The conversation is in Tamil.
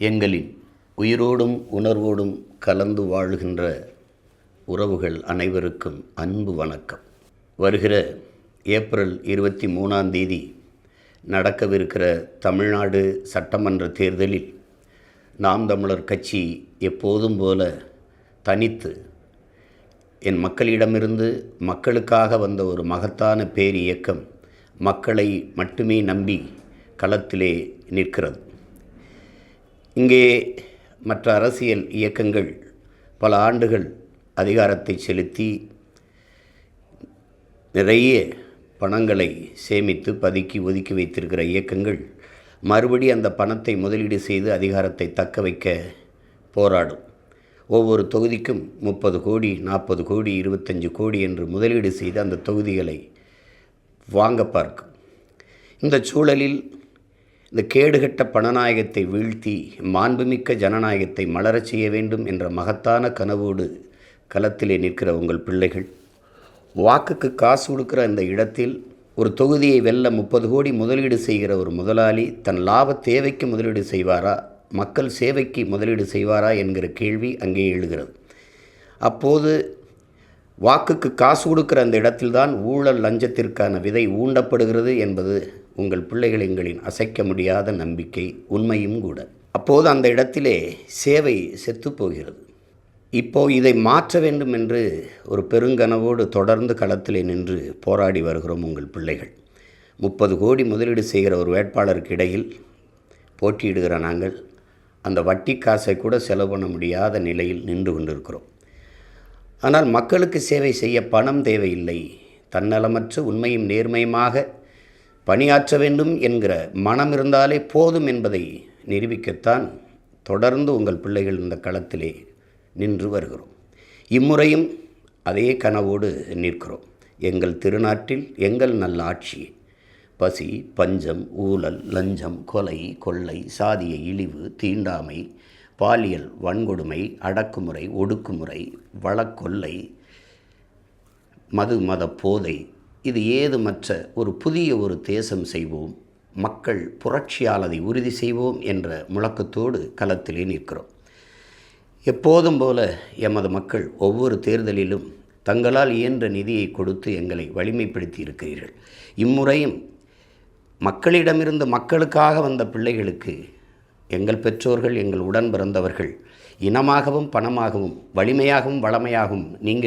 எங்களின் உயிரோடும் உணர்வோடும் கலந்து வாழுகின்ற உறவுகள் அனைவருக்கும் அன்பு வணக்கம். வருகிற ஏப்ரல் 23 நடக்கவிருக்கிற தமிழ்நாடு சட்டமன்ற தேர்தலில் நாம் தமிழர் கட்சி எப்போதும் போல தனித்து என் மக்களிடமிருந்து மக்களுக்காக வந்த ஒரு மகத்தான பேர் இயக்கம் மக்களை மட்டுமே நம்பி களத்திலே நிற்கிறது. இங்கே மற்ற அரசியல் இயக்கங்கள் பல ஆண்டுகள் அதிகாரத்தை செலுத்தி நிறைய பணங்களை சேமித்து பதுக்கி ஒதுக்கி வைத்திருக்கிற இயக்கங்கள் மறுபடி அந்த பணத்தை முதலீடு செய்து அதிகாரத்தை தக்க வைக்க போராடும். ஒவ்வொரு தொகுதிக்கும் 30 கோடி 40 கோடி 25 கோடி என்று முதலீடு செய்து அந்த தொகுதிகளை வாங்க பார்க்கும். இந்த சூழலில் இந்த கேடுகட்ட பணநாயகத்தை வீழ்த்தி மாண்புமிக்க ஜனநாயகத்தை மலரச் செய்ய வேண்டும் என்ற மகத்தான கனவோடு களத்திலே நிற்கிற உங்கள் பிள்ளைகள், வாக்குக்கு காசு கொடுக்குற அந்த இடத்தில் ஒரு தொகுதியை வெல்ல 30 கோடி முதலீடு செய்கிற ஒரு முதலாளி தன் லாப தேவைக்கு முதலீடு செய்வாரா, மக்கள் சேவைக்கு முதலீடு செய்வாரா என்கிற கேள்வி அங்கே எழுகிறது. அப்போது வாக்குக்கு காசு கொடுக்குற அந்த இடத்தில்தான் ஊழல் லஞ்சத்திற்கான விதை ஊண்டப்படுகிறது என்பது உங்கள் பிள்ளைகள் எங்களின் அசைக்க முடியாத நம்பிக்கை, உண்மையும் கூட. அப்போது அந்த இடத்திலே சேவை செத்துப்போகிறது. இப்போது இதை மாற்ற வேண்டும் என்று ஒரு பெருங்கனவோடு தொடர்ந்து களத்திலே நின்று போராடி வருகிறோம் உங்கள் பிள்ளைகள். 30 கோடி முதலீடு செய்கிற ஒரு வேட்பாளருக்கு இடையில் போட்டியிடுகிற நாங்கள் அந்த வட்டி காசை கூட செலவு பண்ண முடியாத நிலையில் நின்று கொண்டிருக்கிறோம். ஆனால் மக்களுக்கு சேவை செய்ய பணம் தேவையில்லை, தன்னலமற்ற உண்மையும் நேர்மையுமாக பணியாற்ற வேண்டும் என்கிற மனம் இருந்தாலே போதும் என்பதை நிரூபிக்கத்தான் தொடர்ந்து உங்கள் பிள்ளைகள் இந்த களத்திலே நின்று வருகிறோம். இம்முறையும் அதே கனவோடு நிற்கிறோம். எங்கள் திருநாட்டில் எங்கள் நல்ல ஆட்சி, பசி, பஞ்சம், ஊழல், லஞ்சம், கொலை, கொள்ளை, சாதிய இழிவு, தீண்டாமை, பாலியல் வன்கொடுமை, அடக்குமுறை, ஒடுக்குமுறை, வழக்கொள்ளை, மத போதை, இது ஏதுமற்ற ஒரு புதிய ஒரு தேசம் செய்வோம், மக்கள் புரட்சியால் அதை உறுதி செய்வோம் என்ற முழக்கத்தோடு களத்திலே நிற்கிறோம். எப்போதும் போல எமது மக்கள் ஒவ்வொரு தேர்தலிலும் தங்களால் இயன்ற நிதியை கொடுத்து எங்களை வலிமைப்படுத்தி இருக்கிறீர்கள். இம்முறையும் மக்களிடமிருந்து மக்களுக்காக வந்த பிள்ளைகளுக்கு எங்கள் பெற்றோர்கள், எங்கள் உடன் பிறந்தவர்கள் இனமாகவும் பணமாகவும் வலிமையாகவும் வளமையாகவும் நீங்கள்